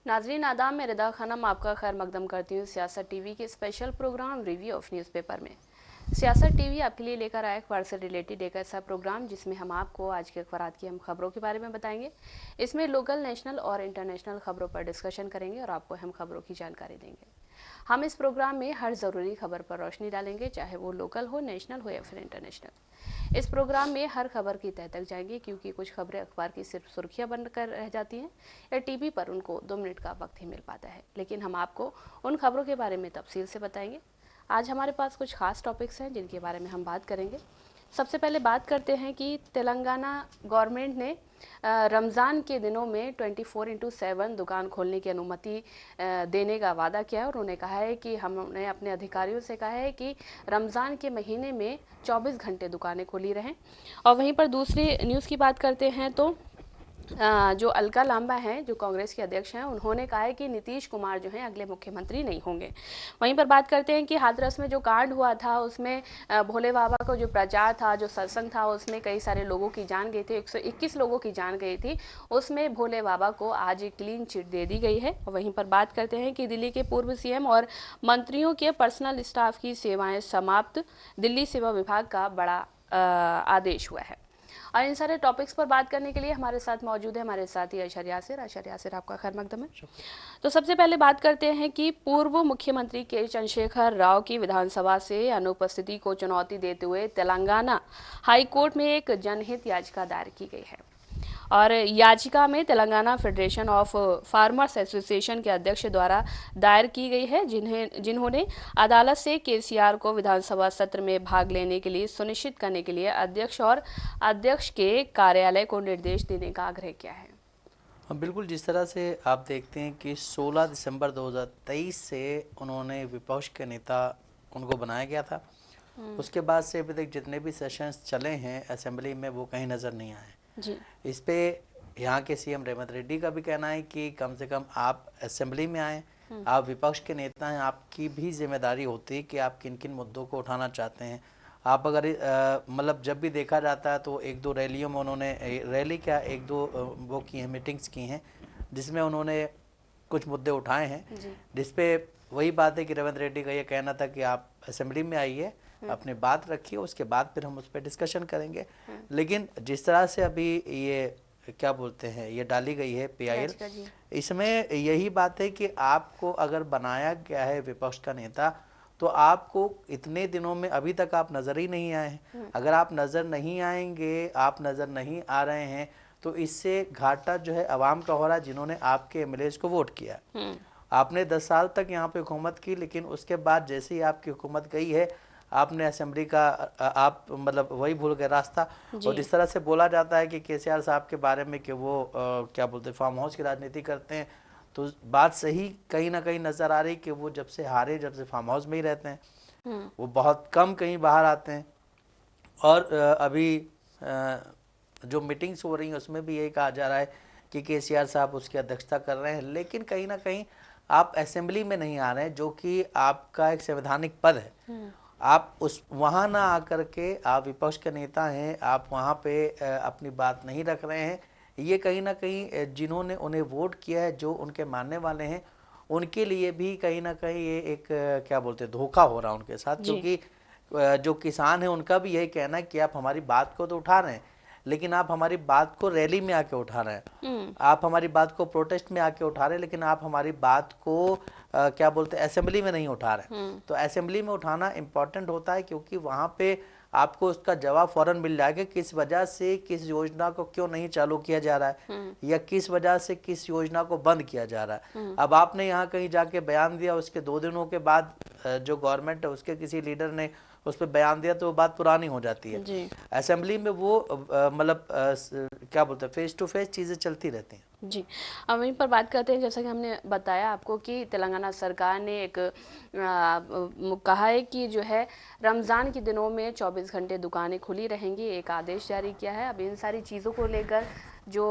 नाजरीन आदाब, में रिदा खानम आपका खैर मकदम करती हूँ सियासत टीवी के special programme review of newspaper में। सियासत टीवी आपके लिए लेकर आया अखबार से रिलेटेड एक ऐसा प्रोग्राम जिसमें हम आपको आज के अखबार की हम खबरों के बारे में बताएंगे। इसमें लोकल, नेशनल और इंटरनेशनल खबरों पर डिस्कशन करेंगे और आपको अहम खबरों की जानकारी देंगे। हम इस प्रोग्राम में हर ज़रूरी खबर पर रोशनी डालेंगे, चाहे वो लोकल हो, नेशनल हो या फिर इंटरनेशनल। इस प्रोग्राम में हर खबर की तह तक जाएंगे, क्योंकि कुछ खबरें अखबार की सिर्फ सुर्खियां बनकर रह जाती हैं या टीवी पर उनको 2 मिनट का वक्त ही मिल पाता है, लेकिन हम आपको उन खबरों के बारे में तफसील से बताएंगे। आज हमारे पास कुछ खास टॉपिक्स हैं जिनके बारे में हम बात करेंगे। सबसे पहले बात करते हैं कि तेलंगाना गवर्नमेंट ने रमज़ान के दिनों में 24/7 दुकान खोलने की अनुमति देने का वादा किया है। और उन्होंने कहा है कि हमने अपने अधिकारियों से कहा है कि रमज़ान के महीने में 24 घंटे दुकानें खुली रहें। और वहीं पर दूसरी न्यूज़ की बात करते हैं तो जो अलका लांबा हैं, जो कांग्रेस के अध्यक्ष हैं, उन्होंने कहा है कि नीतीश कुमार जो हैं अगले मुख्यमंत्री नहीं होंगे। वहीं पर बात करते हैं कि हाथरस में जो कांड हुआ था उसमें भोले बाबा का जो प्रचार था, जो सत्संग था, उसमें कई सारे लोगों की जान गई थी, 121 लोगों की जान गई थी। उसमें भोले बाबा को आज एक क्लीन चिट दे दी गई है। वहीं पर बात करते हैं कि दिल्ली के पूर्व सीएम और मंत्रियों के पर्सनल स्टाफ की सेवाएं समाप्त, दिल्ली सेवा विभाग का बड़ा आदेश हुआ है। और इन सारे टॉपिक्स पर बात करने के लिए हमारे साथ मौजूद है हमारे साथी अशर यासिर। अशर यासिर, आपका खैर मकदम है। तो सबसे पहले बात करते हैं कि पूर्व मुख्यमंत्री के चंद्रशेखर राव की विधानसभा से अनुपस्थिति को चुनौती देते हुए तेलंगाना हाई कोर्ट में एक जनहित याचिका दायर की गई है। और याचिका में Telangana federation of farmers association के अध्यक्ष द्वारा दायर की गई है, जिन्होंने अदालत से केसीआर को विधानसभा सत्र में भाग लेने के लिए सुनिश्चित करने के लिए अध्यक्ष और अध्यक्ष के कार्यालय को निर्देश देने का आग्रह किया है। हाँ, बिल्कुल। जिस तरह से आप देखते हैं कि 16 दिसंबर 2023 से उन्होंने विपक्ष के नेता उनको बनाया गया था, उसके बाद से अभी तक जितने भी सेशंस चले हैं असेंबली में वो कहीं नज़र नहीं आए जी। इस पे यहाँ के सीएम रेवंत रेड्डी का भी कहना है कि कम से कम आप असेंबली में आए, आप विपक्ष के नेता हैं, आपकी भी जिम्मेदारी होती है कि आप किन किन मुद्दों को उठाना चाहते हैं। आप अगर मतलब जब भी देखा जाता है तो एक दो रैलियों में उन्होंने रैली क्या एक दो वो की हैं, मीटिंग्स की हैं, जिसमें उन्होंने कुछ मुद्दे उठाए हैं, जिसपे वही बात है कि रेवंत रेड्डी का ये कहना था कि आप असेंबली में आइए, अपनी बात रखिए, उसके बाद फिर हम उस पर डिस्कशन करेंगे। लेकिन जिस तरह से अभी ये क्या बोलते हैं ये डाली गई है पीआईएल, इसमें यही बात है कि आपको अगर बनाया गया है विपक्ष का नेता तो आपको इतने दिनों में अभी तक आप नज़र ही नहीं आए हैं। अगर आप नज़र नहीं आएंगे, आप नज़र नहीं आ रहे हैं, तो इससे घाटा जो है आवाम का हो रहा है, जिन्होंने आपके एमएलएज को वोट किया। आपने 10 साल तक यहाँ पे हुकूमत की, लेकिन उसके बाद जैसे ही आपकी हुकूमत गई है आपने असेंबली का आप मतलब वही भूल गए रास्ता। और जिस तरह से बोला जाता है कि केसीआर साहब के बारे में कि वो क्या बोलते हैं फार्म हाउस की राजनीति करते हैं, तो बात सही कहीं ना कहीं नज़र आ रही कि वो जब से हारे, जब से फार्म हाउस में ही रहते हैं, वो बहुत कम कहीं बाहर आते हैं। और अभी जो मीटिंग्स हो रही हैं उसमें भी यही कहा जा रहा है कि केसीआर साहब उसकी अध्यक्षता कर रहे हैं, लेकिन कहीं ना कहीं आप असेंबली में नहीं आ रहे हैं, जो कि आपका एक संवैधानिक पद है। आप उस वहाँ ना आकर के आप विपक्ष के नेता हैं, आप वहाँ पे अपनी बात नहीं रख रहे हैं। ये कहीं ना कहीं जिन्होंने उन्हें वोट किया है, जो उनके मानने वाले हैं, उनके लिए भी कहीं ना कहीं ये एक क्या बोलते हैं धोखा हो रहा है उनके साथ। क्योंकि जो किसान है उनका भी यही कहना है कि आप हमारी बात को तो उठा रहे हैं, लेकिन आप हमारी बात को रैली में आके उठा रहे हैं, आप हमारी बात को प्रोटेस्ट में आके उठा रहे हैं, लेकिन आप हमारी बात को क्या बोलते हैं असेंबली में नहीं उठा रहे। तो असेंबली में उठाना इम्पोर्टेंट होता है, क्योंकि वहाँ पे आपको उसका जवाब फौरन मिल जाएगा किस वजह से किस योजना को क्यों नहीं चालू किया जा रहा है, या किस वजह से किस योजना को बंद किया जा रहा है। अब आपने यहाँ कहीं जाके बयान दिया, उसके 2 दिनों के बाद जो गवर्नमेंट है उसके किसी लीडर ने उस पर बयान दिया, तो वो बात पुरानी हो जाती है। असेंबली में वो मतलब क्या बोलते हैं फेस टू फेस चीज़ें चलती रहती हैं। जी। अब वहीं पर बात करते हैं, जैसा कि हमने बताया आपको कि तेलंगाना सरकार ने एक कहा है कि जो है रमज़ान के दिनों में 24 घंटे दुकानें खुली रहेंगी, एक आदेश जारी किया है। अब इन सारी चीज़ों को लेकर जो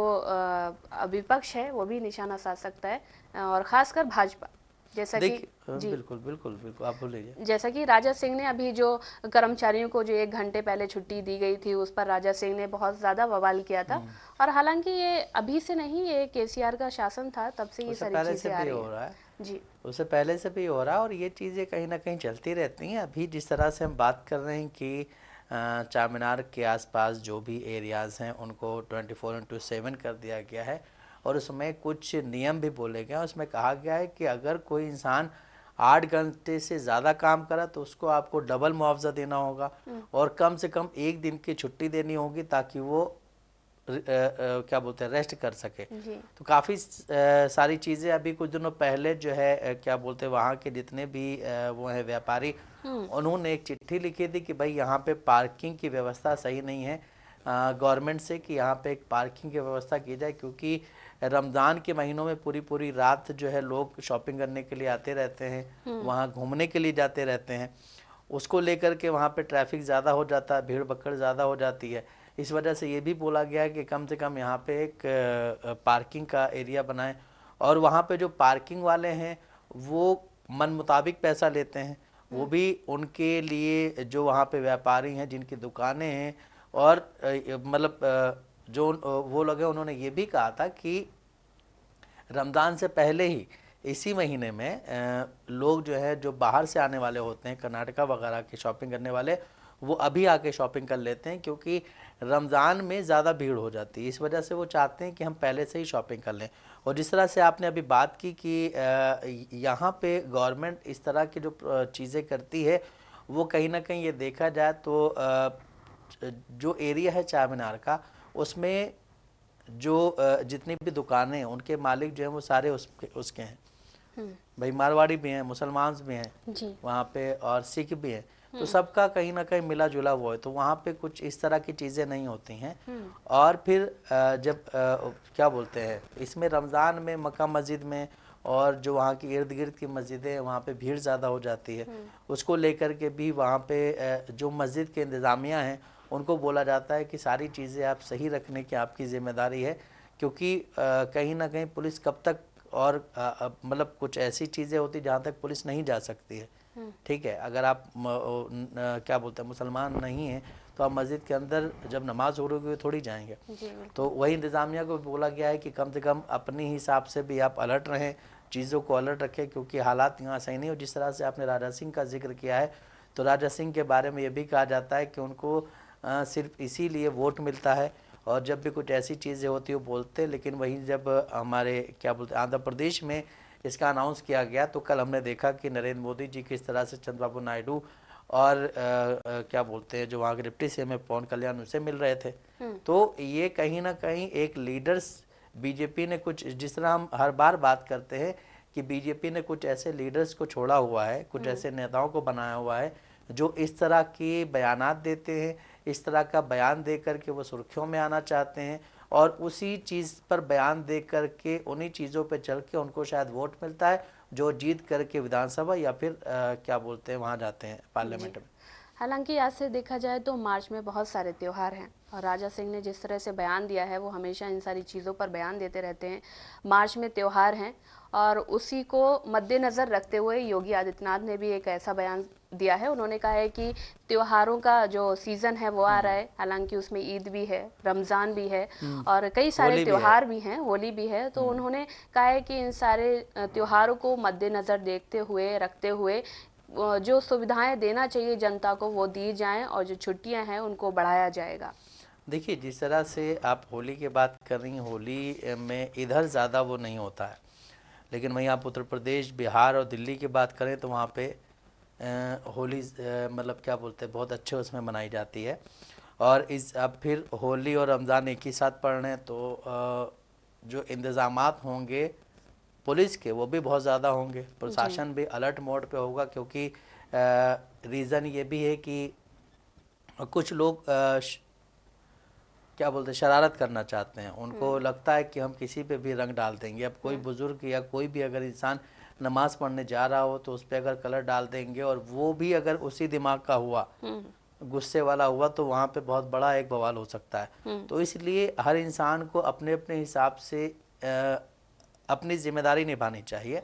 विपक्ष है वो भी निशाना साध सकता है, और ख़ासकर भाजपा। जैसा कि जी बिल्कुल बिल्कुल बिल्कुल, आप बोलिए। जैसा कि राजा सिंह ने अभी जो कर्मचारियों को जो 1 घंटे पहले छुट्टी दी गई थी, उस पर राजा सिंह ने बहुत ज़्यादा बवाल किया था। और हालांकि ये अभी से नहीं, ये केसीआर का शासन था तब से ये उससे सारी पहले से चीज़ें आ भी रही हो रहा हैं। है, जी उससे पहले से भी हो रहा है, और ये चीज़ें कहीं ना कहीं चलती रहती हैं। अभी जिस तरह से हम बात कर रहे हैं कि चार मीनार के आसपास जो भी एरियाज़ हैं उनको 24/7 कर दिया गया है, और उसमें कुछ नियम भी बोले गए हैं। उसमें कहा गया है कि अगर कोई इंसान 8 घंटे से ज़्यादा काम करा तो उसको आपको डबल मुआवजा देना होगा, और कम से कम 1 दिन की छुट्टी देनी होगी ताकि वो क्या बोलते हैं, रेस्ट कर सके। जी तो काफ़ी सारी चीज़ें अभी कुछ दिनों पहले जो है क्या बोलते हैं, वहाँ के जितने भी वो हैं व्यापारी, उन्होंने एक चिट्ठी लिखी थी कि भाई यहाँ पे पार्किंग की व्यवस्था सही नहीं है गवर्नमेंट से, कि यहाँ पे एक पार्किंग की व्यवस्था की जाए, क्योंकि रमज़ान के महीनों में पूरी पूरी रात जो है लोग शॉपिंग करने के लिए आते रहते हैं, वहाँ घूमने के लिए जाते रहते हैं। उसको लेकर के वहाँ पे ट्रैफिक ज़्यादा हो जाता है, भीड़ भक्कड़ ज़्यादा हो जाती है। इस वजह से ये भी बोला गया है कि कम से कम यहाँ पे एक पार्किंग का एरिया बनाएं, और वहाँ पे जो पार्किंग वाले हैं वो मन मुताबिक पैसा लेते हैं, वो भी उनके लिए जो वहाँ पे व्यापारी हैं जिनकी दुकानें हैं, और मतलब जो वो लोग हैं, उन्होंने ये भी कहा था कि रमज़ान से पहले ही इसी महीने में लोग जो है जो बाहर से आने वाले होते हैं, कर्नाटका वगैरह के शॉपिंग करने वाले, वो अभी आके शॉपिंग कर लेते हैं, क्योंकि रमज़ान में ज़्यादा भीड़ हो जाती है। इस वजह से वो चाहते हैं कि हम पहले से ही शॉपिंग कर लें। और जिस तरह से आपने अभी बात की कि यहाँ पे गवर्नमेंट इस तरह की जो चीज़ें करती है, वो कहीं ना कहीं ये देखा जाए तो जो एरिया है चार मीनार का, उसमें जो जितनी भी दुकानें हैं उनके मालिक जो हैं वो सारे उसके हैं। भाई मारवाड़ी भी हैं, मुसलमान भी हैं जी वहाँ पे, और सिख भी हैं, तो सबका कहीं ना कहीं मिला जुला हुआ है। तो वहाँ पे कुछ इस तरह की चीज़ें नहीं होती हैं। और फिर जब क्या बोलते हैं, इसमें रमज़ान में मक्का मस्जिद में और जो वहाँ की इर्द गिर्द की मस्जिदें हैं वहाँ पे भीड़ ज़्यादा हो जाती है। उसको लेकर के भी वहाँ पे जो मस्जिद के इंतज़ामिया हैं उनको बोला जाता है कि सारी चीज़ें आप सही रखने की आपकी ज़िम्मेदारी है, क्योंकि कहीं ना कहीं पुलिस कब तक, और मतलब कुछ ऐसी चीज़ें होती जहाँ तक पुलिस नहीं जा सकती है। ठीक है, अगर आप क्या बोलते हैं मुसलमान नहीं हैं तो आप मस्जिद के अंदर जब नमाज हो रही होगी थोड़ी जाएंगे। तो वही इंतज़ामिया को बोला गया है कि कम से कम अपने हिसाब से भी आप अलर्ट रहें, चीज़ों को अलर्ट रखें, क्योंकि हालात यहाँ सही नहीं हो। जिस तरह से आपने राजा सिंह का जिक्र किया है, तो राजा सिंह के बारे में ये भी कहा जाता है कि उनको सिर्फ इसीलिए वोट मिलता है, और जब भी कुछ ऐसी चीज़ें होती है वो बोलते हैं। लेकिन वहीं जब हमारे क्या बोलते हैं आंध्र प्रदेश में इसका अनाउंस किया गया, तो कल हमने देखा कि नरेंद्र मोदी जी किस तरह से चंद्रबाबू नायडू और क्या बोलते हैं जो वहाँ के डिप्टी सीएम है पवन कल्याण, उनसे मिल रहे थे। तो ये कहीं ना कहीं एक लीडर्स, बीजेपी ने कुछ, जिस तरह हम हर बार बात करते हैं कि बीजेपी ने कुछ ऐसे लीडर्स को छोड़ा हुआ है, कुछ ऐसे नेताओं को बनाया हुआ है जो इस तरह के बयानात देते हैं, इस तरह का बयान दे करके वो सुर्खियों में आना चाहते हैं, और उसी चीज़ पर बयान दे करके उन्हीं चीज़ों पे चल के उनको शायद वोट मिलता है, जो जीत करके विधानसभा या फिर क्या बोलते हैं वहाँ जाते हैं पार्लियामेंट में। हालांकि आज से देखा जाए तो मार्च में बहुत सारे त्यौहार हैं, और राजा सिंह ने जिस तरह से बयान दिया है वो हमेशा इन सारी चीज़ों पर बयान देते रहते हैं। मार्च में त्यौहार हैं, और उसी को मद्देनज़र रखते हुए योगी आदित्यनाथ ने भी एक ऐसा बयान दिया है। उन्होंने कहा है कि त्योहारों का जो सीज़न है वो आ रहा है, हालांकि उसमें ईद भी है, रमज़ान भी है, और कई सारे त्यौहार भी हैं, होली भी है। तो उन्होंने कहा है कि इन सारे त्योहारों को मद्देनज़र देखते हुए, रखते हुए जो सुविधाएं देना चाहिए जनता को वो दी जाएं, और जो छुट्टियां हैं उनको बढ़ाया जाएगा। देखिए, जिस तरह से आप होली की बात कर रही हैं, होली में इधर ज़्यादा वो नहीं होता है, लेकिन वहीं आप उत्तर प्रदेश, बिहार और दिल्ली की बात करें तो वहाँ पे होली मतलब क्या बोलते हैं बहुत अच्छे उसमें मनाई जाती है। और इस अब फिर होली और रमज़ान एक ही साथ पड़ रहे हैं, तो जो इंतज़ामात होंगे पुलिस के वो भी बहुत ज़्यादा होंगे, प्रशासन भी अलर्ट मोड पे होगा, क्योंकि रीज़न ये भी है कि कुछ लोग क्या बोलते हैं शरारत करना चाहते हैं, उनको लगता है कि हम किसी पे भी रंग डाल देंगे। अब कोई बुजुर्ग या कोई भी अगर इंसान नमाज पढ़ने जा रहा हो तो उस पर अगर कलर डाल देंगे, और वो भी अगर उसी दिमाग का हुआ, गुस्से वाला हुआ, तो वहाँ पे बहुत बड़ा एक बवाल हो सकता है। तो इसलिए हर इंसान को अपने अपने हिसाब से अपनी जिम्मेदारी निभानी चाहिए।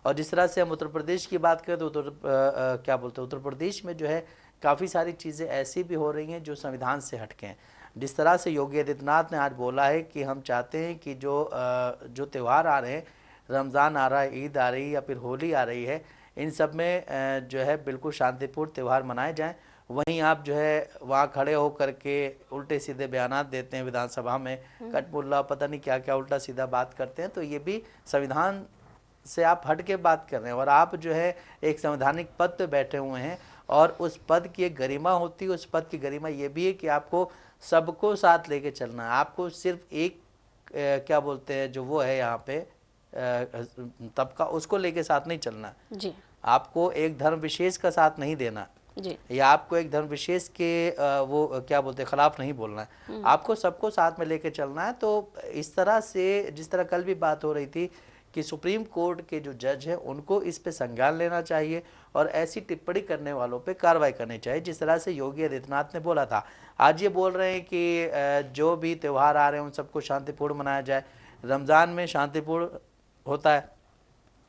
और जिस तरह से हम उत्तर प्रदेश की बात करें तो क्या बोलते हैं, उत्तर प्रदेश में जो है काफ़ी सारी चीज़ें ऐसी भी हो रही हैं जो संविधान से हटके हैं। जिस तरह से योगी आदित्यनाथ ने आज बोला है कि हम चाहते हैं कि जो त्यौहार आ रहे हैं, रमज़ान आ रहा है, ईद आ रही है या फिर होली आ रही है, इन सब में जो है बिल्कुल शांतिपूर्ण त्यौहार मनाए जाएं। वहीं आप जो है वहाँ खड़े हो करके उल्टे सीधे बयानात देते हैं विधानसभा में, कटमुल्ला पता नहीं क्या क्या उल्टा सीधा बात करते हैं, तो ये भी संविधान से आप हट के बात कर रहे हैं। और आप जो है एक संवैधानिक पद पे बैठे हुए हैं और उस पद की एक गरिमा होती है। उस पद की गरिमा ये भी है कि आपको सबको साथ लेके चलना है। आपको सिर्फ एक क्या बोलते हैं जो वो है यहाँ पे तबका, उसको लेके साथ नहीं चलना जी। आपको एक धर्म विशेष का साथ नहीं देना जी, या आपको एक धर्म विशेष के वो क्या बोलते हैं खिलाफ नहीं बोलना है। आपको सबको साथ में लेके चलना है। तो इस तरह से जिस तरह कल भी बात हो रही थी कि सुप्रीम कोर्ट के जो जज हैं उनको इस पे संज्ञान लेना चाहिए और ऐसी टिप्पणी करने वालों पे कार्रवाई करनी चाहिए। जिस तरह से योगी आदित्यनाथ ने बोला था, आज ये बोल रहे हैं कि जो भी त्यौहार आ रहे हैं उन सबको शांतिपूर्ण मनाया जाए। रमज़ान में शांतिपूर्ण होता है,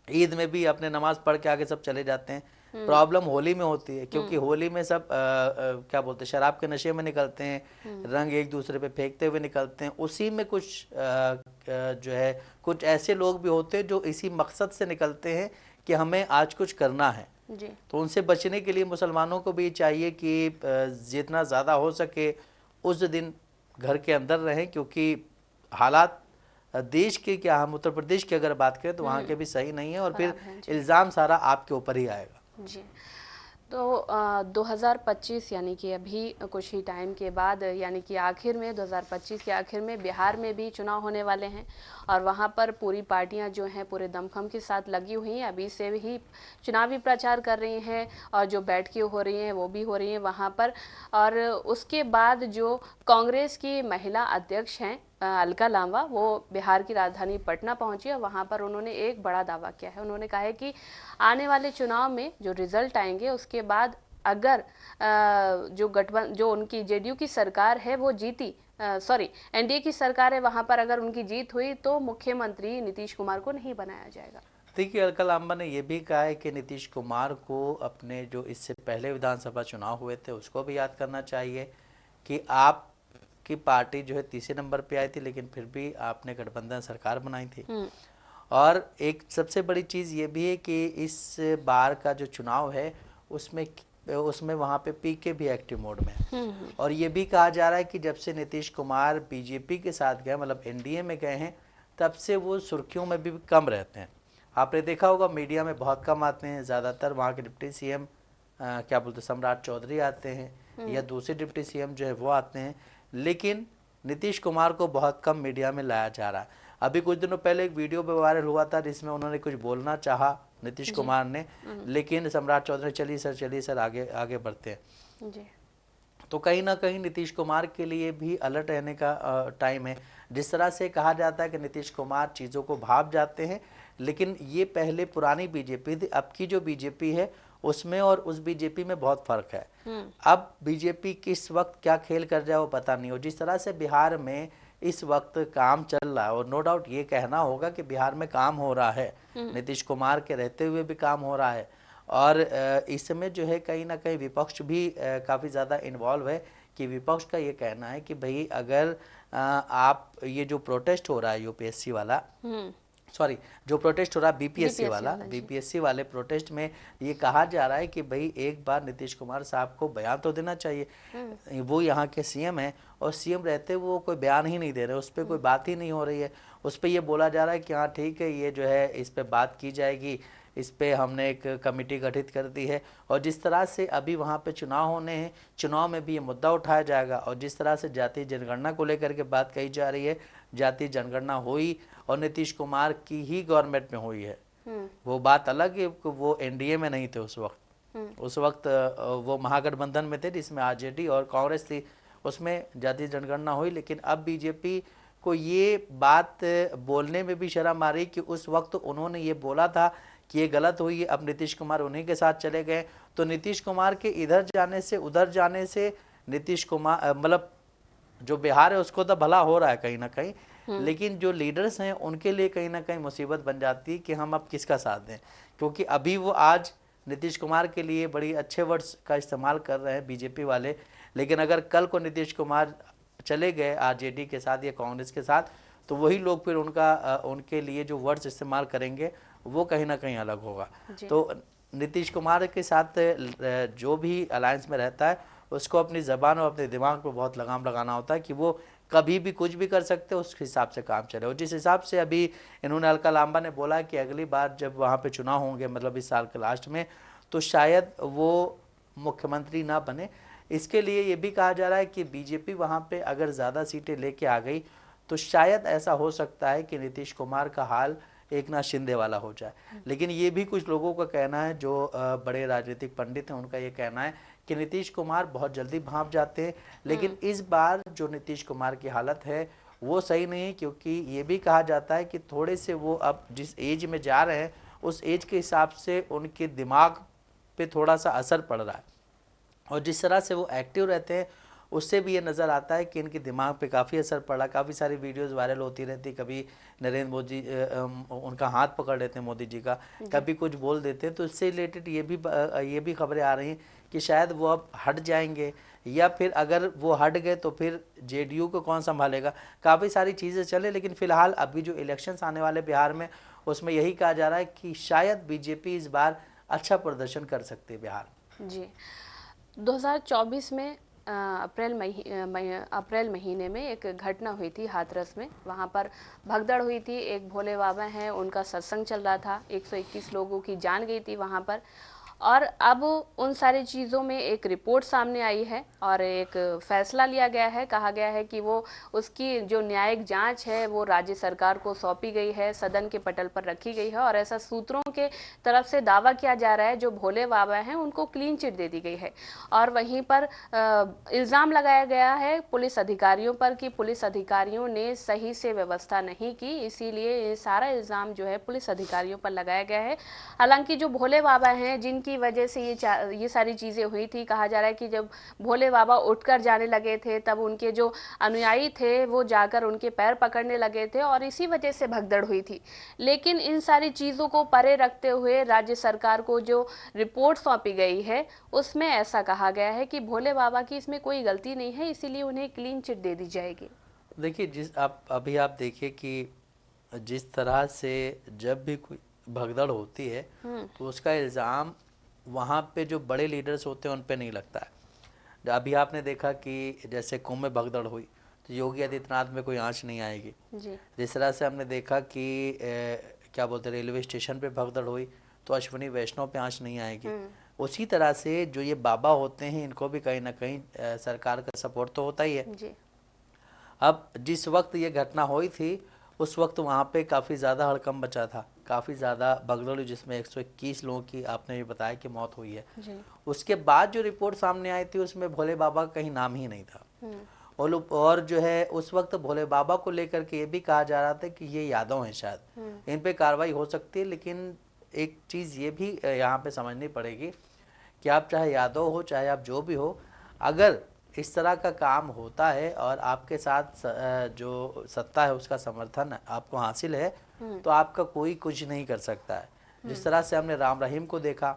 ईद में भी अपने नमाज पढ़ के आगे सब चले जाते हैं। प्रॉब्लम होली में होती है क्योंकि होली में सब क्या बोलते हैं शराब के नशे में निकलते हैं, रंग एक दूसरे पे फेंकते हुए निकलते हैं। उसी में कुछ जो है कुछ ऐसे लोग भी होते हैं जो इसी मकसद से निकलते हैं कि हमें आज कुछ करना है जी। तो उनसे बचने के लिए मुसलमानों को भी चाहिए कि जितना ज़्यादा हो सके उस दिन घर के अंदर रहें, क्योंकि हालात देश के क्या, हम उत्तर प्रदेश की अगर बात करें तो वहाँ के भी सही नहीं है और फिर इल्ज़ाम सारा आपके ऊपर ही आएगा जी। तो 2025 यानी कि अभी कुछ ही टाइम के बाद, यानी कि आखिर में 2025 के आखिर में बिहार में भी चुनाव होने वाले हैं और वहाँ पर पूरी पार्टियां जो हैं पूरे दमखम के साथ लगी हुई हैं, अभी से ही चुनावी प्रचार कर रही हैं और जो बैठकें हो रही हैं वो भी हो रही हैं वहाँ पर। और उसके बाद जो कांग्रेस की महिला अध्यक्ष हैं अलका लांबा, वो बिहार की राजधानी पटना पहुंची और वहां पर उन्होंने एक बड़ा दावा किया है। उन्होंने कहा है कि आने वाले चुनाव में जो रिजल्ट आएंगे उसके बाद अगर जो उनकी जेडीयू की सरकार है वो जीती, एनडीए की सरकार है, वहां पर अगर उनकी जीत हुई तो मुख्यमंत्री नीतीश कुमार को नहीं बनाया जाएगा। देखिए, अलका लांबा ने यह भी कहा है कि नीतीश कुमार को अपने जो इससे पहले विधानसभा चुनाव हुए थे उसको भी याद करना चाहिए कि आप की पार्टी जो है तीसरे नंबर पे आई थी, लेकिन फिर भी आपने गठबंधन सरकार बनाई थी। और एक सबसे बड़ी चीज़ ये भी है कि इस बार का जो चुनाव है उसमें वहाँ पे पीके भी एक्टिव मोड में है। और ये भी कहा जा रहा है कि जब से नीतीश कुमार बीजेपी के साथ गए, मतलब एनडीए में गए हैं, तब से वो सुर्खियों में भी कम रहते हैं। आपने देखा होगा मीडिया में बहुत कम आते हैं। ज़्यादातर वहाँ के डिप्टी सीएम क्या बोलते सम्राट चौधरी आते हैं या दूसरे डिप्टी सीएम जो है वो आते हैं, लेकिन नीतीश कुमार को बहुत कम मीडिया में लाया जा रहा है। अभी कुछ दिनों पहले एक वीडियो पे वायरल हुआ था जिसमें उन्होंने कुछ बोलना चाहा नीतीश कुमार ने, लेकिन सम्राट चौधरी चलिए सर आगे बढ़ते हैं जी। तो कहीं ना कहीं नीतीश कुमार के लिए भी अलर्ट रहने का टाइम है। जिस तरह से कहा जाता है कि नीतीश कुमार चीज़ों को भाप जाते हैं, लेकिन ये पहले पुरानी बीजेपी थी, अब की जो बीजेपी है उसमें और उस बीजेपी में बहुत फर्क है। अब बीजेपी किस वक्त क्या खेल कर जाए वो पता नहीं हो। जिस तरह से बिहार में इस वक्त काम चल रहा है, और नो डाउट ये कहना होगा कि बिहार में काम हो रहा है, नीतीश कुमार के रहते हुए भी काम हो रहा है, और इसमें जो है कहीं ना कहीं विपक्ष भी काफ़ी ज़्यादा इन्वॉल्व है। कि विपक्ष का ये कहना है कि भाई अगर आप ये जो प्रोटेस्ट हो रहा है यूपीएससी वाला, सॉरी जो प्रोटेस्ट हो रहा है बीपीएससी वाले प्रोटेस्ट में ये कहा जा रहा है कि भाई एक बार नीतीश कुमार साहब को बयान तो देना चाहिए। वो यहाँ के सीएम हैं और सीएम रहते वो कोई बयान ही नहीं दे रहे, उस पर कोई बात ही नहीं हो रही है। उस पर ये बोला जा रहा है कि हाँ ठीक है, ये जो है इस पर बात की जाएगी, इस पे हमने एक कमेटी गठित कर दी है। और जिस तरह से अभी वहाँ पे चुनाव होने हैं, चुनाव में भी ये मुद्दा उठाया जाएगा। और जिस तरह से जातीय जनगणना को लेकर के बात कही जा रही है, जातीय जनगणना हुई और नीतीश कुमार की ही गवर्नमेंट में हुई है। वो बात अलग है कि वो एनडीए में नहीं थे उस वक्त वो महागठबंधन में थे जिसमें आरजेडी और कांग्रेस थी, उसमें जातीय जनगणना हुई। लेकिन अब बीजेपी को ये बात बोलने में भी शर्म आ रही कि उस वक्त उन्होंने ये बोला था कि ये गलत हुई है, अब नीतीश कुमार उन्हीं के साथ चले गए। तो नीतीश कुमार के इधर जाने से उधर जाने से नीतीश कुमार मतलब जो बिहार है उसको तो भला हो रहा है कहीं ना कहीं, लेकिन जो लीडर्स हैं उनके लिए कहीं ना कहीं मुसीबत बन जाती है कि हम अब किसका साथ दें, क्योंकि अभी वो आज नीतीश कुमार के लिए बड़ी अच्छे वर्ड्स का इस्तेमाल कर रहे हैं बीजेपी वाले, लेकिन अगर कल को नीतीश कुमार चले गए आरजेडी के साथ या कांग्रेस के साथ, तो वही लोग फिर उनके लिए जो वर्ड्स इस्तेमाल करेंगे वो कहीं ना कहीं अलग होगा। तो नीतीश कुमार के साथ जो भी अलायंस में रहता है उसको अपनी ज़बान और अपने दिमाग पर बहुत लगाम लगाना होता है कि वो कभी भी कुछ भी कर सकते हैं, उस हिसाब से काम चले। और जिस हिसाब से अभी इन्होंने अलका लांबा ने बोला कि अगली बार जब वहाँ पे चुनाव होंगे, मतलब इस साल के लास्ट में, तो शायद वो मुख्यमंत्री ना बने। इसके लिए ये भी कहा जा रहा है कि बीजेपी वहाँ पे अगर ज़्यादा सीटें लेके आ गई तो शायद ऐसा हो सकता है कि नीतीश कुमार का हाल एकनाथ शिंदे वाला हो जाए। लेकिन ये भी कुछ लोगों का कहना है, जो बड़े राजनीतिक पंडित हैं, उनका ये कहना है कि नीतीश कुमार बहुत जल्दी भांप जाते हैं। लेकिन इस बार जो नीतीश कुमार की हालत है वो सही नहीं है, क्योंकि ये भी कहा जाता है कि थोड़े से वो अब जिस एज में जा रहे हैं उस एज के हिसाब से उनके दिमाग पे थोड़ा सा असर पड़ रहा है, और जिस तरह से वो एक्टिव रहते हैं उससे भी ये नज़र आता है कि इनके दिमाग पे काफ़ी असर पड़ा। काफ़ी सारी वीडियोस वायरल होती रहती, कभी नरेंद्र मोदी उनका हाथ पकड़ लेते हैं मोदी जी का, कभी कुछ बोल देते हैं। तो इससे रिलेटेड ये भी खबरें आ रही हैं कि शायद वो अब हट जाएंगे, या फिर अगर वो हट गए तो फिर जेडीयू को कौन संभालेगा। काफ़ी सारी चीज़ें चले, लेकिन फ़िलहाल अभी जो इलेक्शंस आने वाले बिहार में उसमें यही कहा जा रहा है कि शायद बीजेपी इस बार अच्छा प्रदर्शन कर सकती है बिहार। जी, 2024 में अप्रैल महीने में एक घटना हुई थी हाथरस में। वहाँ पर भगदड़ हुई थी, एक भोले बाबा हैं, उनका सत्संग चल रहा था, 121 लोगों की जान गई थी वहाँ पर। और अब उन सारी चीज़ों में एक रिपोर्ट सामने आई है और एक फैसला लिया गया है। कहा गया है कि वो उसकी जो न्यायिक जांच है वो राज्य सरकार को सौंपी गई है, सदन के पटल पर रखी गई है। और ऐसा सूत्रों के तरफ से दावा किया जा रहा है जो भोले बाबा हैं उनको क्लीन चिट दे दी गई है। और वहीं पर इल्ज़ाम लगाया गया है पुलिस अधिकारियों पर कि पुलिस अधिकारियों ने सही से व्यवस्था नहीं की, इसीलिए ये सारा इल्ज़ाम जो है पुलिस अधिकारियों पर लगाया गया है। हालांकि जो भोले बाबा हैं जिनकी वजह से ये सारी चीज़ें हुई थी, कहा जा रहा है कि जब भोले बाबा उठकर जाने लगे थे तब उनके जो अनुयायी थे वो जाकर उनके पैर पकड़ने लगे थे और इसी वजह से भगदड़ हुई थी। लेकिन इन सारी चीज़ों को परे रखते हुए राज्य सरकार को जो रिपोर्ट सौंपी गई है उसमें ऐसा कहा गया है कि भोले बाबा की इसमें कोई गलती नहीं है, इसीलिए उन्हें क्लीन चिट दे दी जाएगी। देखिए, आप देखिए कि जिस तरह से जब भी कोई भगदड़ होती है तो उसका इल्ज़ाम वहाँ पे जो बड़े लीडर्स होते हैं उन पे नहीं लगता है। अभी आपने देखा कि जैसे कुंभ में भगदड़ हुई तो योगी आदित्यनाथ में कोई आंच नहीं आएगी जी। जिस तरह से हमने देखा कि क्या बोलते रेलवे स्टेशन पे भगदड़ हुई तो अश्विनी वैष्णव पे आंच नहीं आएगी। उसी तरह से जो ये बाबा होते हैं इनको भी कहीं ना कहीं सरकार का सपोर्ट तो होता ही है जी। अब जिस वक्त ये घटना हुई थी उस वक्त वहाँ पे काफ़ी ज़्यादा हड़कंप बचा था, काफ़ी ज़्यादा भगदड़ हुई, जिसमें 121 लोगों की आपने भी बताया कि मौत हुई है जी। उसके बाद जो रिपोर्ट सामने आई थी उसमें भोले बाबा का कहीं नाम ही नहीं था। और जो है उस वक्त भोले बाबा को लेकर के ये भी कहा जा रहा था कि ये यादव हैं, शायद इन पे कार्रवाई हो सकती है। लेकिन एक चीज़ ये भी यहाँ पे समझनी पड़ेगी कि आप चाहे यादव हो चाहे आप जो भी हो, अगर इस तरह का काम होता है और आपके साथ जो सत्ता है उसका समर्थन आपको हासिल है तो आपका कोई कुछ नहीं कर सकता है। जिस तरह से हमने राम रहीम को देखा,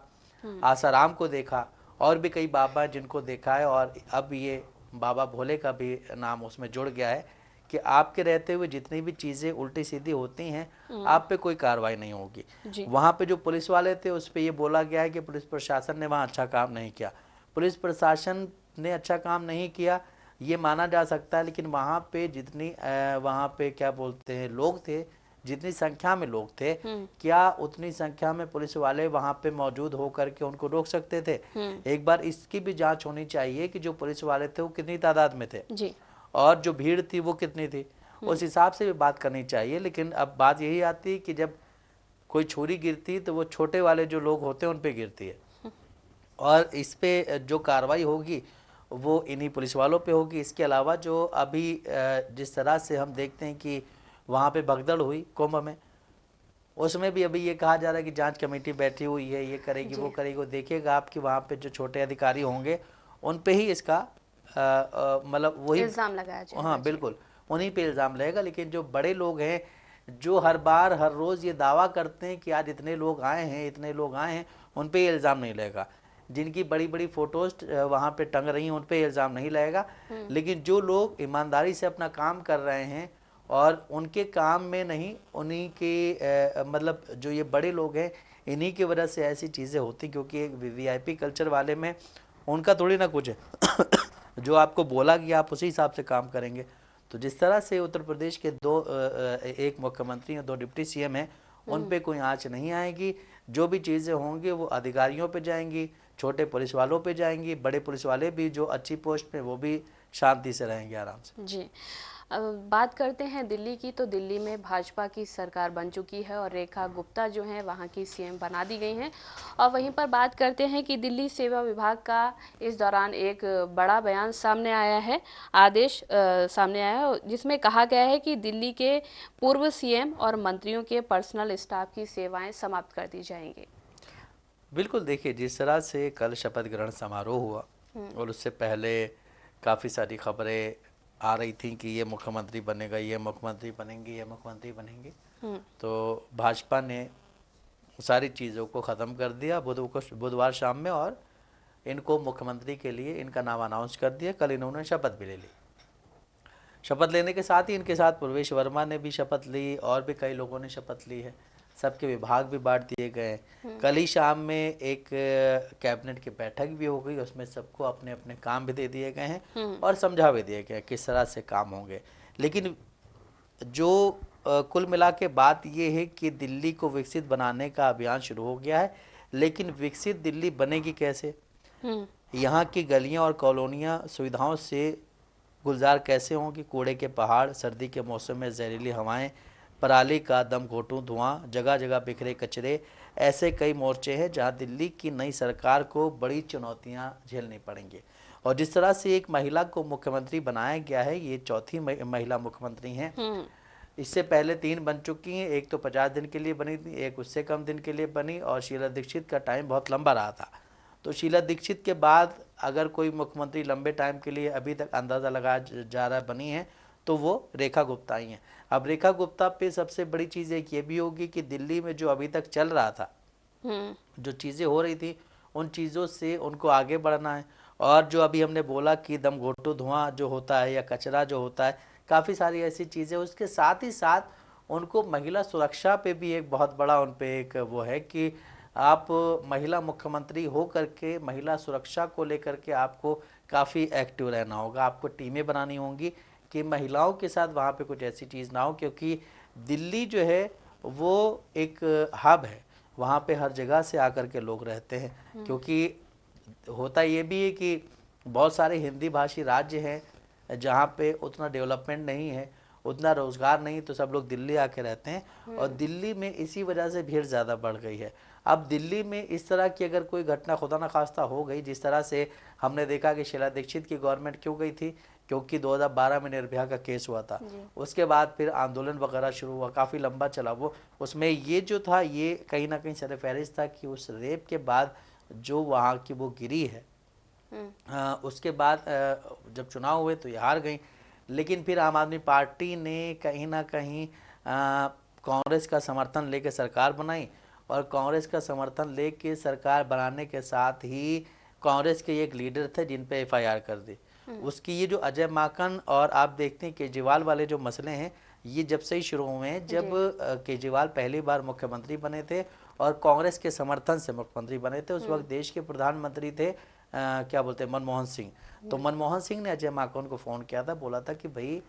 आसाराम को देखा, और भी कई बाबा जिनको देखा है, और अब ये बाबा भोले का भी नाम उसमें जुड़ गया है कि आपके रहते हुए जितनी भी चीज़ें उल्टी सीधी होती हैं आप पे कोई कार्रवाई नहीं होगी। वहाँ पे जो पुलिस वाले थे उस पर ये बोला गया है कि पुलिस प्रशासन ने वहाँ अच्छा काम नहीं किया। पुलिस प्रशासन ने अच्छा काम नहीं किया ये माना जा सकता है, लेकिन वहाँ पे जितनी वहाँ पे क्या बोलते हैं लोग थे, जितनी संख्या में लोग थे, क्या उतनी संख्या में पुलिस वाले वहाँ पे मौजूद होकर के उनको रोक सकते थे? एक बार इसकी भी जांच होनी चाहिए कि जो पुलिस वाले थे वो कितनी तादाद में थे जी। और जो भीड़ थी वो कितनी थी, उस हिसाब से भी बात करनी चाहिए। लेकिन अब बात यही आती है कि जब कोई छुरी गिरती तो वो छोटे वाले जो लोग होते हैं उन पे गिरती है, और इस पे जो कार्रवाई होगी वो इन्हीं पुलिस वालों पे होगी। इसके अलावा जो अभी जिस तरह से हम देखते हैं कि वहाँ पे भगदड़ हुई कुंभ में, उसमें भी अभी ये कहा जा रहा है कि जांच कमेटी बैठी हुई है, ये करेगी वो करेगी, वो देखेगा आपकी वहाँ पे जो छोटे अधिकारी होंगे उन पे ही इसका मतलब वही इल्जाम लगाया जाएगा। हाँ बिल्कुल, उन्हीं पे इल्ज़ाम लगेगा। लेकिन जो बड़े लोग हैं, जो हर बार हर रोज़ ये दावा करते हैं कि आज इतने लोग आए हैं, इतने लोग आए हैं, उन पे ये इल्ज़ाम नहीं लगेगा। जिनकी बड़ी बड़ी फ़ोटोज़ वहाँ पे टंग रही हैं, उन पे इल्ज़ाम नहीं लगेगा। लेकिन जो लोग ईमानदारी से अपना काम कर रहे हैं और उनके काम में नहीं, उन्हीं के मतलब जो ये बड़े लोग हैं, इन्हीं की वजह से ऐसी चीज़ें होती, क्योंकि एक वीआईपी कल्चर वाले में उनका थोड़ी ना कुछ है। जो आपको बोला कि आप उसी हिसाब से काम करेंगे। तो जिस तरह से उत्तर प्रदेश के एक मुख्यमंत्री और 2 डिप्टी सीएम हैं, उन पे कोई आँच नहीं आएगी। जो भी चीज़ें होंगी वो अधिकारियों पे जाएंगी, छोटे पुलिस वालों पे जाएंगी, बड़े पुलिस वाले भी जो अच्छी पोस्ट पे, वो भी शांति से रहेंगे, आराम से। जी। अब बात करते हैं दिल्ली की, तो दिल्ली में भाजपा की सरकार बन चुकी है और रेखा गुप्ता जो हैं वहाँ की सीएम बना दी गई हैं। और वहीं पर बात करते हैं कि दिल्ली सेवा विभाग का इस दौरान एक बड़ा बयान सामने आया है, आदेश सामने आया है, जिसमें कहा गया है कि दिल्ली के पूर्व सीएम और मंत्रियों के पर्सनल स्टाफ की सेवाएं समाप्त कर दी जाएंगी। बिल्कुल, देखिए जिस तरह से कल शपथ ग्रहण समारोह हुआ और उससे पहले काफ़ी सारी खबरें आ रही थी कि ये मुख्यमंत्री बनेगा, ये मुख्यमंत्री बनेंगे, ये मुख्यमंत्री बनेंगे, तो भाजपा ने सारी चीज़ों को ख़त्म कर दिया बुधवार शाम में, और इनको मुख्यमंत्री के लिए इनका नाम अनाउंस कर दिया। कल इन्होंने शपथ भी ले ली। शपथ लेने के साथ ही इनके साथ पूर्वेश वर्मा ने भी शपथ ली और भी कई लोगों ने शपथ ली है। सबके विभाग भी बांट दिए गए। कल ही शाम में एक कैबिनेट की बैठक भी हो गई, उसमें सबको अपने अपने काम भी दे दिए गए हैं और समझा भी दिए गए किस तरह से काम होंगे। लेकिन जो कुल मिला के बात ये है कि दिल्ली को विकसित बनाने का अभियान शुरू हो गया है, लेकिन विकसित दिल्ली बनेगी कैसे? यहाँ की गलियाँ और कॉलोनियाँ सुविधाओं से गुलजार कैसे होंगी? कूड़े के पहाड़, सर्दी के मौसम में जहरीली हवाएं, पराली का दम घोंटू धुआं, जगह जगह बिखरे कचरे, ऐसे कई मोर्चे हैं जहां दिल्ली की नई सरकार को बड़ी चुनौतियां झेलनी पड़ेंगी। और जिस तरह से एक महिला को मुख्यमंत्री बनाया गया है, ये चौथी महिला मुख्यमंत्री हैं। इससे पहले 3 बन चुकी हैं, एक तो 50 दिन के लिए बनी थी, एक उससे कम दिन के लिए बनी, और शीला दीक्षित का टाइम बहुत लंबा रहा था। तो शीला दीक्षित के बाद अगर कोई मुख्यमंत्री लंबे टाइम के लिए अभी तक अंदाज़ा लगाया जा रहा बनी है, तो वो रेखा गुप्ता ही हैं। अब रेखा गुप्ता पे सबसे बड़ी चीज़ एक ये भी होगी कि दिल्ली में जो अभी तक चल रहा था, जो चीज़ें हो रही थी, उन चीज़ों से उनको आगे बढ़ना है। और जो अभी हमने बोला कि दम घोंटू धुआं जो होता है या कचरा जो होता है, काफ़ी सारी ऐसी चीज़ें, उसके साथ ही साथ उनको महिला सुरक्षा पे भी एक बहुत बड़ा उन पे एक वो है कि आप महिला मुख्यमंत्री हो करके महिला सुरक्षा को लेकर के आपको काफ़ी एक्टिव रहना होगा। आपको टीमें बनानी होंगी कि महिलाओं के साथ वहाँ पे कुछ ऐसी चीज़ ना हो, क्योंकि दिल्ली जो है वो एक हब है, वहाँ पे हर जगह से आकर के लोग रहते हैं। क्योंकि होता ये भी है कि बहुत सारे हिंदी भाषी राज्य हैं जहाँ पे उतना डेवलपमेंट नहीं है, उतना रोज़गार नहीं, तो सब लोग दिल्ली आके रहते हैं। और दिल्ली में इसी वजह से भीड़ ज़्यादा बढ़ गई है। अब दिल्ली में इस तरह की अगर कोई घटना खुदा न खास्ता हो गई, जिस तरह से हमने देखा कि शीला दीक्षित की गवर्नमेंट क्यों गई थी, क्योंकि 2012 में निर्भया का केस हुआ था, उसके बाद फिर आंदोलन वगैरह शुरू हुआ, काफ़ी लंबा चला वो। उसमें ये जो था, ये कहीं ना कहीं सरफहरिस्त था कि उस रेप के बाद जो वहाँ की वो गिरी है, उसके बाद जब चुनाव हुए तो ये हार गई। लेकिन फिर आम आदमी पार्टी ने कहीं ना कहीं कांग्रेस का समर्थन लेके सरकार बनाई, और कांग्रेस का समर्थन लेके सरकार बनाने के साथ ही कांग्रेस के एक लीडर थे जिन पे एफआईआर कर दी। उसकी ये जो अजय माकन और आप देखते हैं केजरीवाल वाले जो मसले हैं, ये जब से ही शुरू हुए हैं, जब केजरीवाल पहली बार मुख्यमंत्री बने थे और कांग्रेस के समर्थन से मुख्यमंत्री बने थे। उस वक्त देश के प्रधानमंत्री थे क्या बोलते हैं, मनमोहन सिंह। तो मनमोहन सिंह ने अजय माकन को फ़ोन किया था, बोला था कि भाई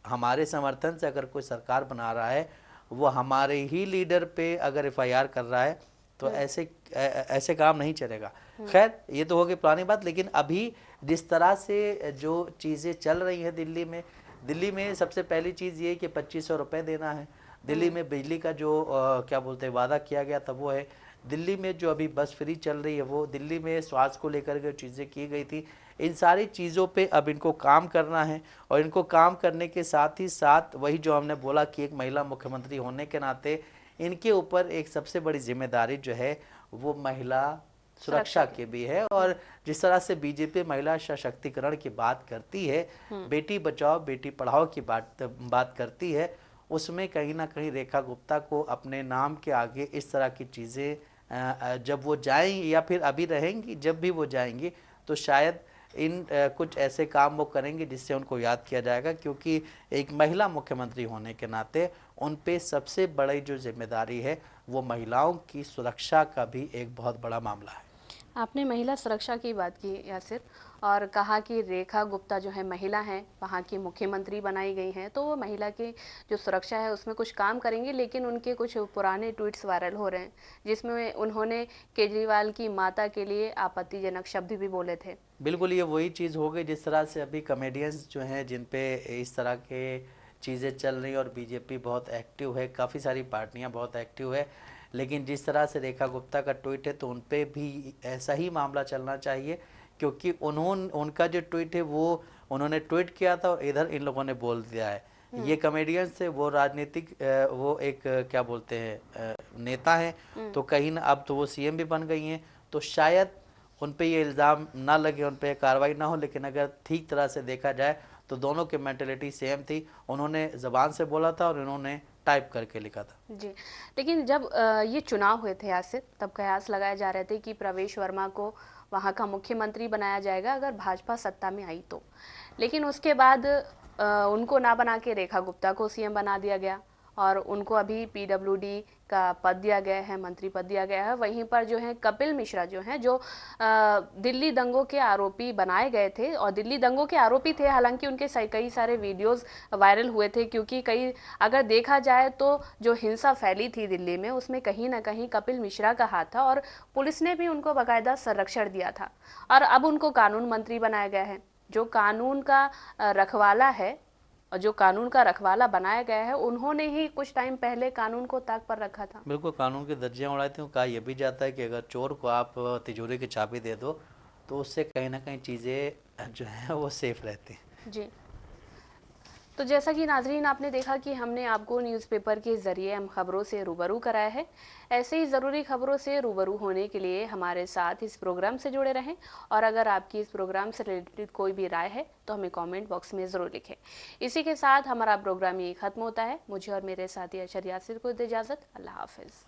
हमारे समर्थन से अगर कोई सरकार बना रहा है, वो हमारे ही लीडर पे अगर एफआईआर कर रहा है, तो ऐसे काम नहीं चलेगा। खैर ये तो हो गई पुरानी बात। लेकिन अभी जिस तरह से जो चीज़ें चल रही हैं दिल्ली में सबसे पहली चीज़ ये कि 2500 रुपये देना है। दिल्ली में बिजली का जो क्या बोलते हैं वादा किया गया था वो है। दिल्ली में जो अभी बस फ्री चल रही है वो, दिल्ली में स्वास्थ्य को लेकर के चीज़ें की गई थी, इन सारी चीज़ों पे अब इनको काम करना है। और इनको काम करने के साथ ही साथ वही जो हमने बोला कि एक महिला मुख्यमंत्री होने के नाते इनके ऊपर एक सबसे बड़ी जिम्मेदारी जो है वो महिला सुरक्षा के भी है। और जिस तरह से बीजेपी महिला सशक्तिकरण की बात करती है, बेटी बचाओ बेटी पढ़ाओ की बात करती है, उसमें कहीं ना कहीं रेखा गुप्ता को अपने नाम के आगे इस तरह की चीज़ें जब वो जाएंगी या फिर अभी रहेंगी, जब भी वो जाएंगी तो शायद इन कुछ ऐसे काम वो करेंगे जिससे उनको याद किया जाएगा, क्योंकि एक महिला मुख्यमंत्री होने के नाते उन पे सबसे बड़ी जो जिम्मेदारी है वो महिलाओं की सुरक्षा का भी एक बहुत बड़ा मामला है। आपने महिला सुरक्षा की बात की यासिर, और कहा कि रेखा गुप्ता जो है महिला हैं, वहाँ की मुख्यमंत्री बनाई गई हैं, तो वो महिला की जो सुरक्षा है उसमें कुछ काम करेंगे, लेकिन उनके कुछ पुराने ट्वीट्स वायरल हो रहे हैं जिसमें उन्होंने केजरीवाल की माता के लिए आपत्तिजनक शब्द भी बोले थे। बिल्कुल, ये वही चीज़ हो गई जिस तरह से अभी कॉमेडियंस जो हैं जिन पे इस तरह के चीज़ें चल रही, और बीजेपी बहुत एक्टिव है, काफ़ी सारी पार्टियां बहुत एक्टिव है, लेकिन जिस तरह से रेखा गुप्ता का ट्वीट है तो उन पे भी ऐसा ही मामला चलना चाहिए, क्योंकि उनका जो ट्वीट है वो उन्होंने ट्वीट किया था और इधर इन लोगों ने बोल दिया है। ये कॉमेडियंस से वो राजनीतिक वो एक क्या बोलते हैं नेता हैं, तो कहीं ना अब तो वो सीएम भी बन गई हैं, तो शायद उन पे ये इल्ज़ाम ना लगे, उन पे कार्रवाई ना हो। लेकिन अगर ठीक तरह से देखा जाए तो दोनों की मेंटेलिटी सेम थी, उन्होंने ज़बान से बोला था और इन्होंने टाइप करके लिखा था। जी, लेकिन जब ये चुनाव हुए थे यासिर, तब कयास लगाए जा रहे थे कि प्रवेश वर्मा को वहाँ का मुख्यमंत्री बनाया जाएगा अगर भाजपा सत्ता में आई तो, लेकिन उसके बाद उनको ना बना के रेखा गुप्ता को सीएम बना दिया गया और उनको अभी पीडब्ल्यूडी का पद दिया गया है, मंत्री पद दिया गया है। वहीं पर जो है कपिल मिश्रा जो हैं, जो दिल्ली दंगों के आरोपी बनाए गए थे और दिल्ली दंगों के आरोपी थे, हालांकि उनके कई सारे वीडियोस वायरल हुए थे, क्योंकि कई अगर देखा जाए तो जो हिंसा फैली थी दिल्ली में उसमें कहीं ना कहीं कपिल मिश्रा का हाथ था और पुलिस ने भी उनको बाकायदा संरक्षण दिया था। और अब उनको कानून मंत्री बनाया गया है, जो कानून का रखवाला है और जो कानून का रखवाला बनाया गया है, उन्होंने ही कुछ टाइम पहले कानून को ताक पर रखा था। बिल्कुल, कानून की धज्जियां उड़ाते हैं। कहा यह भी जाता है कि अगर चोर को आप तिजोरी की चाबी दे दो तो उससे कहीं ना कहीं चीज़ें जो है वो सेफ रहती हैं। जी, तो जैसा कि नाजरीन आपने देखा कि हमने आपको न्यूज़पेपर के ज़रिए हम खबरों से रूबरू कराया है। ऐसे ही ज़रूरी खबरों से रूबरू होने के लिए हमारे साथ इस प्रोग्राम से जुड़े रहें, और अगर आपकी इस प्रोग्राम से रिलेटेड कोई भी राय है तो हमें कमेंट बॉक्स में ज़रूर लिखें। इसी के साथ हमारा प्रोग्राम ये ख़त्म होता है। मुझे और मेरे साथी अशर यासिर को दे इजाज़त। अल्लाह हाफिज़।